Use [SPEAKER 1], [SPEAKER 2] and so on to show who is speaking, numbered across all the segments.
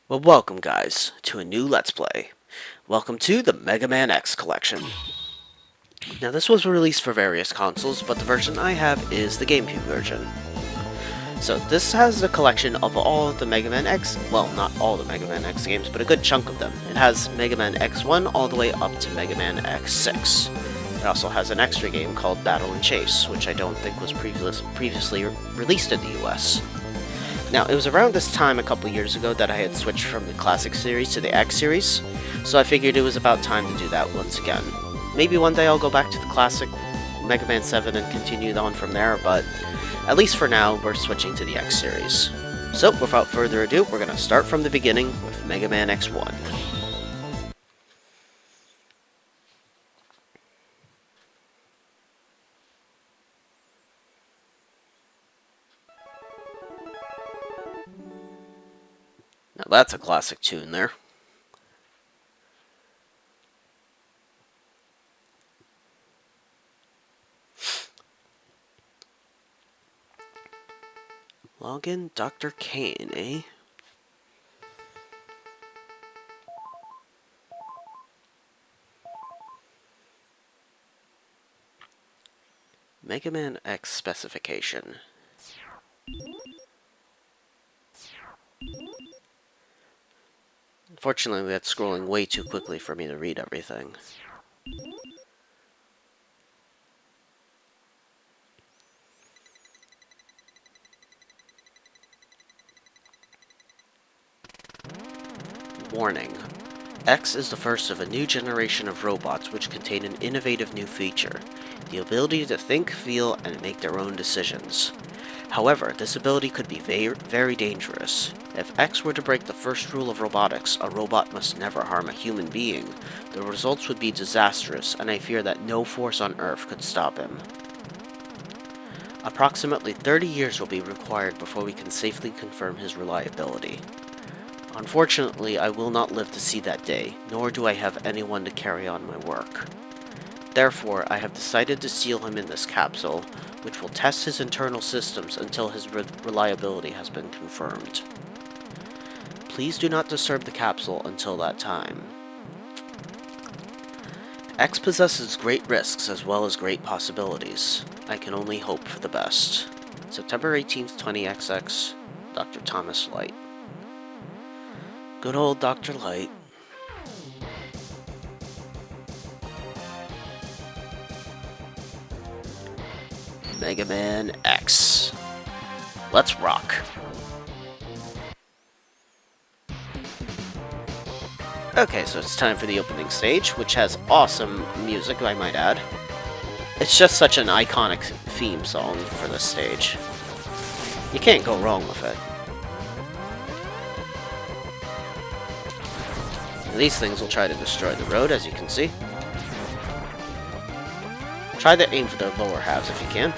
[SPEAKER 1] Well, welcome guys to a new Let's Play. Welcome to the Mega Man X collection. Now this was released for various consoles, but the version I have is the Gamecube version. So this has a collection of all of the Mega Man X, well not all the Mega Man X games, but a good chunk of them. It has Mega Man X1 all the way up to Mega Man X6. It also has an extra game called Battle and Chase, which I don't think was previously released in the US. Now, it was around this time a couple years ago that I had switched from the Classic series to the X series, so I figured it was about time to do that once again. Maybe one day I'll go back to the Classic Mega Man 7 and continue on from there, but at least for now, we're switching to the X series. So, without further ado, we're going to start from the beginning with Mega Man X1. Now that's a classic tune there. Login Dr. Kane, eh? Mega Man X specification. Unfortunately, that's scrolling way too quickly for me to read everything. Warning. X is the first of a new generation of robots which contain an innovative new feature, the ability to think, feel, and make their own decisions. However, this ability could be very dangerous. If X were to break the first rule of robotics, a robot must never harm a human being, the results would be disastrous, and I fear that no force on Earth could stop him. Approximately 30 years will be required before we can safely confirm his reliability. Unfortunately, I will not live to see that day, nor do I have anyone to carry on my work. Therefore, I have decided to seal him in this capsule, which will test his internal systems until his reliability has been confirmed. Please do not disturb the capsule until that time. X possesses great risks as well as great possibilities. I can only hope for the best. September 18th, 20XX, Dr. Thomas Light. Good old Dr. Light. Mega Man X. Let's rock. Okay, so it's time for the opening stage, which has awesome music, I might add. It's just such an iconic theme song for this stage. You can't go wrong with it. These things will try to destroy the road, as you can see. Try to aim for their lower halves if you can.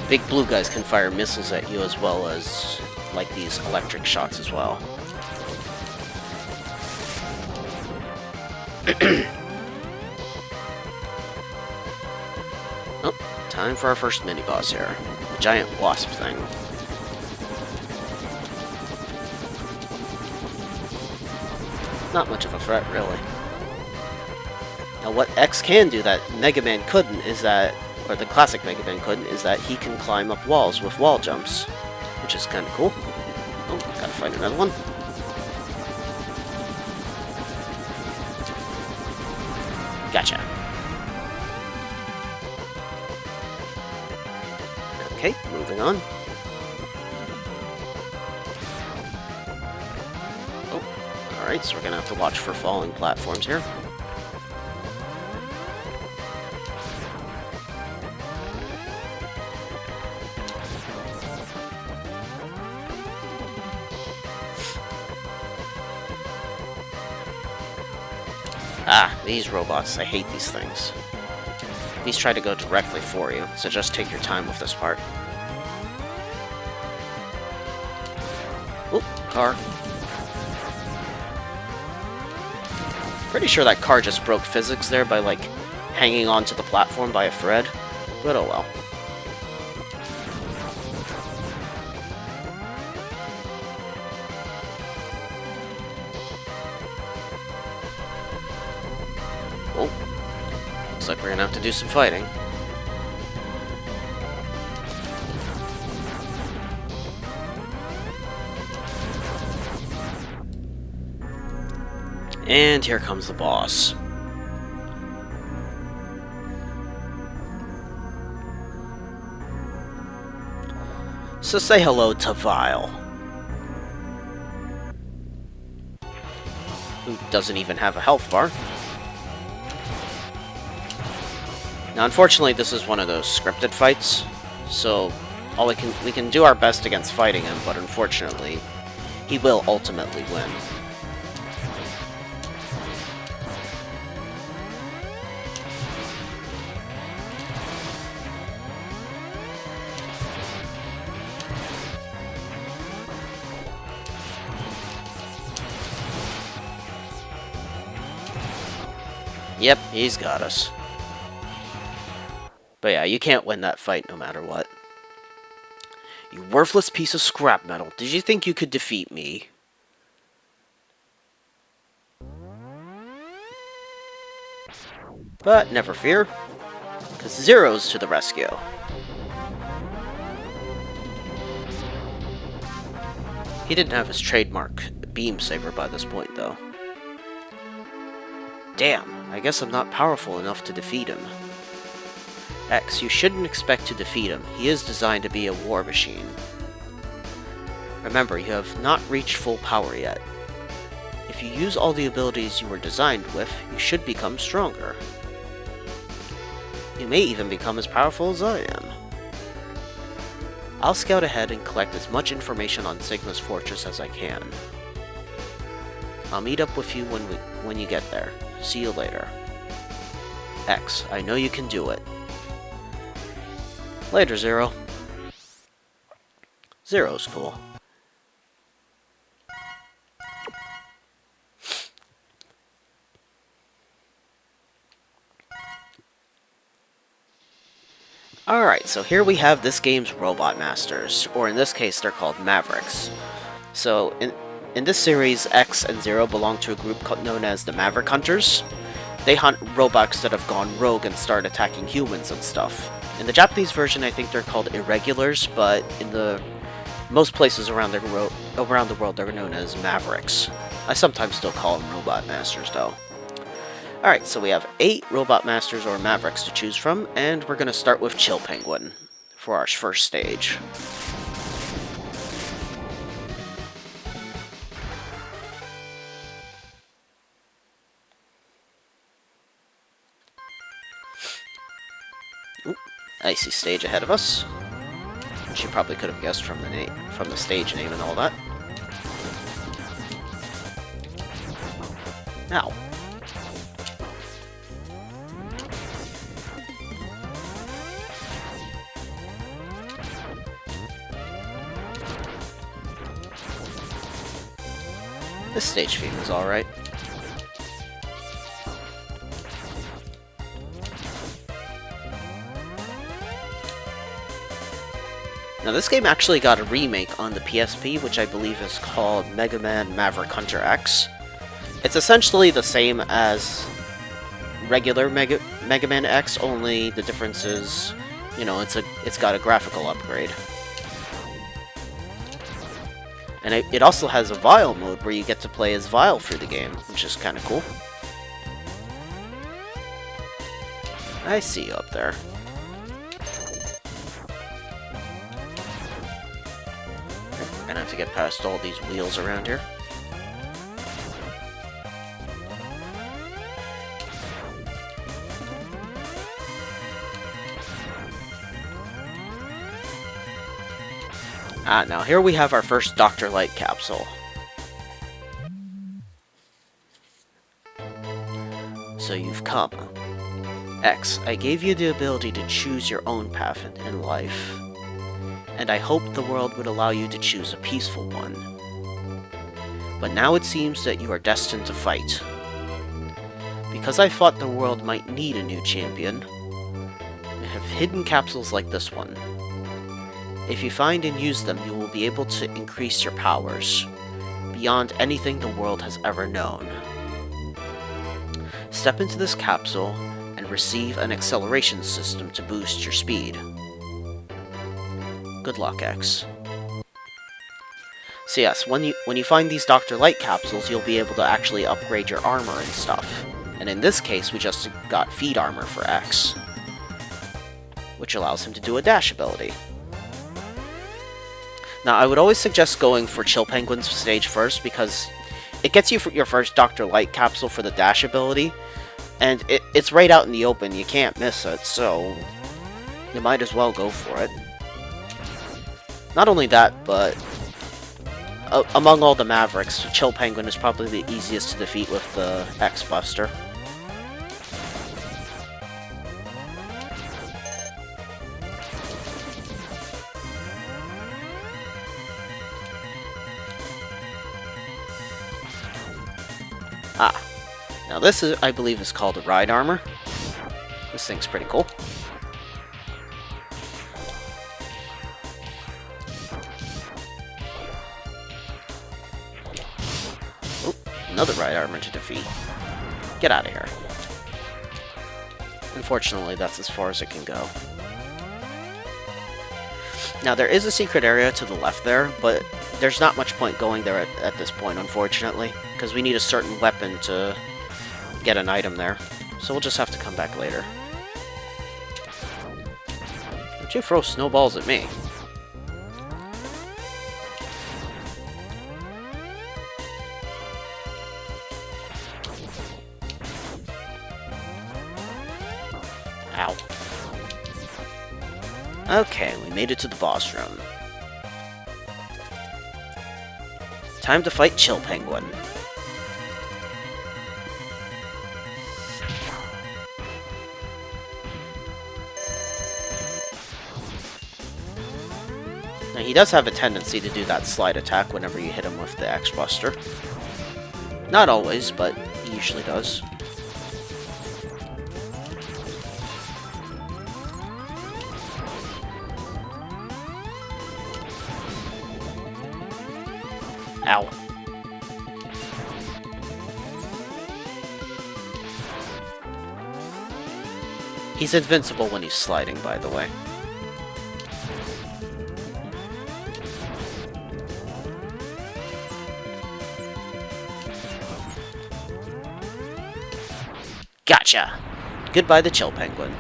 [SPEAKER 1] Big blue guys can fire missiles at you as well as, like, these electric shots as well. Oh, time for our first mini-boss here. The giant wasp thing. Not much of a threat, really. Now what X can do that Mega Man couldn't is that, or the classic Mega Man couldn't, is that he can climb up walls with wall jumps, which is kind of cool. Oh, gotta find another one. Gotcha. Okay, moving on. Oh, alright, so we're gonna have to watch for falling platforms here. Ah, these robots, I hate these things. These try to go directly for you, so just take your time with this part. Oop, car. Pretty sure that car just broke physics there by, like, hanging onto the platform by a thread, but oh well. Oh, looks like we're gonna have to do some fighting. And here comes the boss. So say hello to Vile, who doesn't even have a health bar. Now, unfortunately, this is one of those scripted fights, so we can do our best against fighting him, but unfortunately, he will ultimately win. Yep, he's got us. But yeah, you can't win that fight no matter what. You worthless piece of scrap metal. Did you think you could defeat me? But never fear, because Zero's to the rescue. He didn't have his trademark beam saber by this point, though. Damn, I guess I'm not powerful enough to defeat him. X, you shouldn't expect to defeat him. He is designed to be a war machine. Remember, you have not reached full power yet. If you use all the abilities you were designed with, you should become stronger. You may even become as powerful as I am. I'll scout ahead and collect as much information on Sigma's fortress as I can. I'll meet up with you when you get there. See you later. X, I know you can do it. Later, Zero. Zero's cool. Alright, so here we have this game's Robot Masters, or in this case they're called Mavericks. So, in this series, X and Zero belong to a group known as the Maverick Hunters. They hunt robots that have gone rogue and start attacking humans and stuff. In the Japanese version, I think they're called Irregulars, but in most places around the world, they're known as Mavericks. I sometimes still call them Robot Masters, though. Alright, so we have 8 Robot Masters or Mavericks to choose from, and we're going to start with Chill Penguin for our first stage. Ooh, icy stage ahead of us, which you probably could have guessed from the stage name and all that. Ow. This stage theme is alright. Now this game actually got a remake on the PSP, which I believe is called Mega Man Maverick Hunter X. It's essentially the same as regular Mega Man X, only the difference is, you know, it's got a graphical upgrade. And it also has a Vile mode where you get to play as Vile through the game, which is kind of cool. I see you up there. We're gonna have to get past all these wheels around here. Now here we have our first Dr.Light capsule. So you've come. X, I gave you the ability to choose your own path in life, and I hoped the world would allow you to choose a peaceful one. But now it seems that you are destined to fight. Because I thought the world might need a new champion, I have hidden capsules like this one. If you find and use them, you will be able to increase your powers, beyond anything the world has ever known. Step into this capsule and receive an acceleration system to boost your speed. Good luck, X. So yes, when you find these Dr.Light capsules, you'll be able to actually upgrade your armor and stuff. And in this case, we just got feed armor for X, which allows him to do a dash ability. Now, I would always suggest going for Chill Penguin's stage first, because it gets you your first Dr.Light capsule for the dash ability, and it's right out in the open, you can't miss it, so you might as well go for it. Not only that, but among all the Mavericks, Chill Penguin is probably the easiest to defeat with the X-Buster. Now this is, I believe, is called a ride armor. This thing's pretty cool. Oh, another ride armor to defeat. Get out of here. Unfortunately, that's as far as it can go. Now there is a secret area to the left there, but there's not much point going there at this point, unfortunately, because we need a certain weapon to get an item there, so we'll just have to come back later. Don't you throw snowballs at me. Ow. Okay, we made it to the boss room. Time to fight Chill Penguin. Now, he does have a tendency to do that slide attack whenever you hit him with the X-Buster. Not always, but he usually does. Ow. He's invincible when he's sliding, by the way. Gotcha! Goodbye, the Chill Penguin.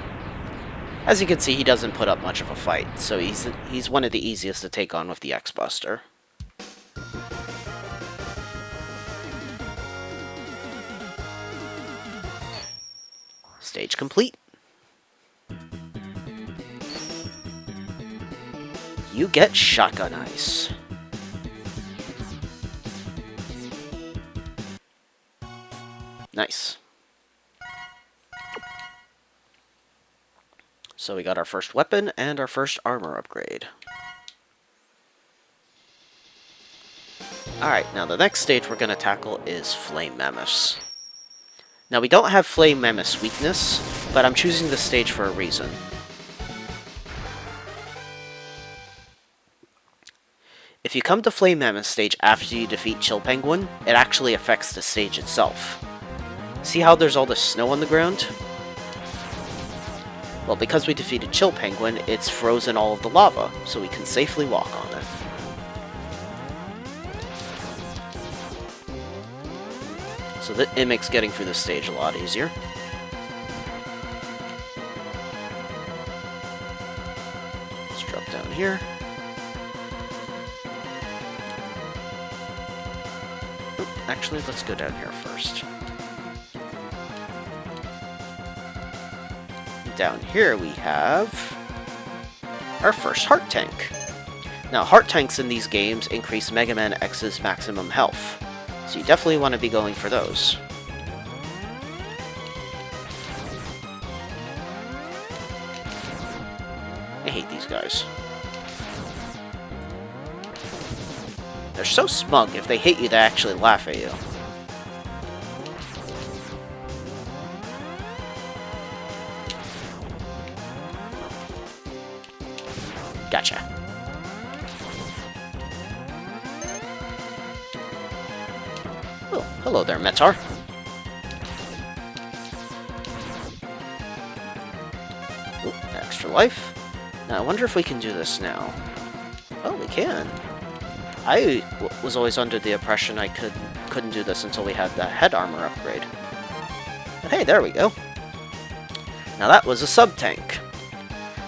[SPEAKER 1] As you can see, he doesn't put up much of a fight, so he's one of the easiest to take on with the X-Buster. Stage complete. You get Shotgun Ice. Nice. So we got our first weapon and our first armor upgrade. Alright, now the next stage we're going to tackle is Flame Mammoths. Now we don't have Flame Mammoth's weakness, but I'm choosing this stage for a reason. If you come to Flame Mammoth stage after you defeat Chill Penguin, it actually affects the stage itself. See how there's all this snow on the ground? Well, because we defeated Chill Penguin, it's frozen all of the lava, so we can safely walk on it. So that it makes getting through this stage a lot easier. Let's drop down here. Oop, actually, let's go down here first. Down here we have our first heart tank. Now, heart tanks in these games increase Mega Man X's maximum health, so you definitely want to be going for those. guys. They're so smug. If they hit you, they actually laugh at you. Gotcha. Oh, hello there, Metar. Ooh, extra life. Now, I wonder if we can do this now. Oh, we can. I was always under the impression I couldn't do this until we had the head armor upgrade. But hey, there we go. Now that was a sub-tank.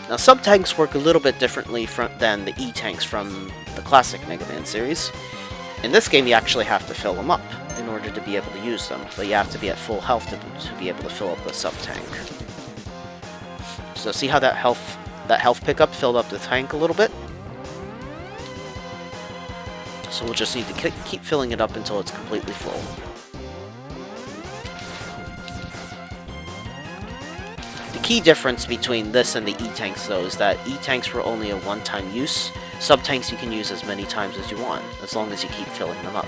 [SPEAKER 1] Now sub-tanks work a little bit differently than the E-tanks from the classic Mega Man series. In this game you actually have to fill them up in order to be able to use them, but you have to be at full health to be able to fill up the sub-tank. So see how that health pickup filled up the tank a little bit? So we'll just need to keep filling it up until it's completely full. The key difference between this and the E-tanks, though, is that E-tanks were only a one-time use. Sub-tanks you can use as many times as you want, as long as you keep filling them up.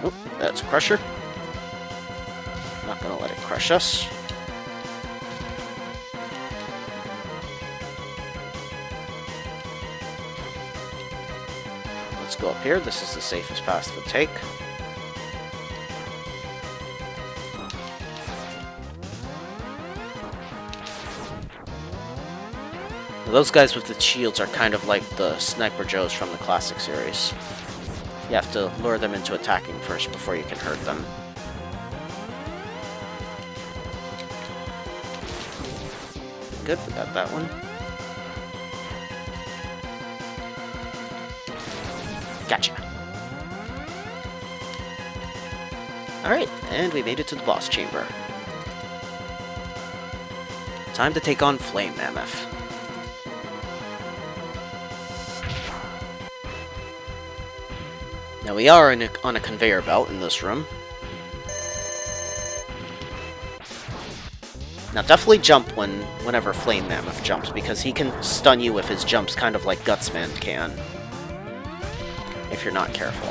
[SPEAKER 1] Oh, that's a crusher. Not gonna let it crush us. Let's go up here. This is the safest path to take. Now, those guys with the shields are kind of like the Sniper Joes from the classic series. You have to lure them into attacking first before you can hurt them. Good, we got that one. Gotcha. Alright, and we made it to the boss chamber. Time to take on Flame Mammoth. Now we are on a conveyor belt in this room. Now definitely jump whenever Flame Mammoth jumps, because he can stun you with his jumps kind of like Gutsman can. If you're not careful.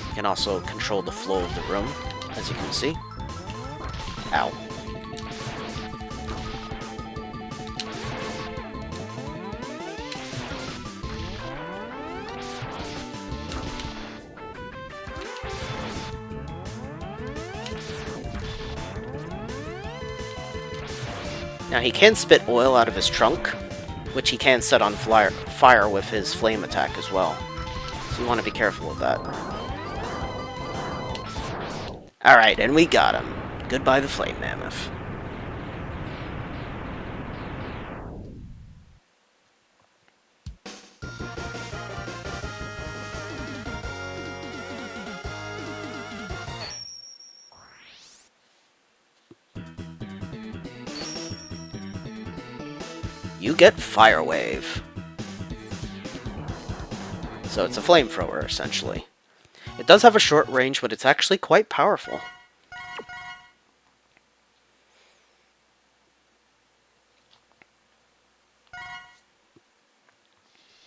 [SPEAKER 1] You can also control the flow of the room, as you can see. Ow. Now he can spit oil out of his trunk, which he can set on fire with his flame attack as well. So you want to be careful of that. Alright, and we got him. Goodbye the Flame Mammoth. You get Fire Wave. So it's a flamethrower, essentially. It does have a short range, but it's actually quite powerful.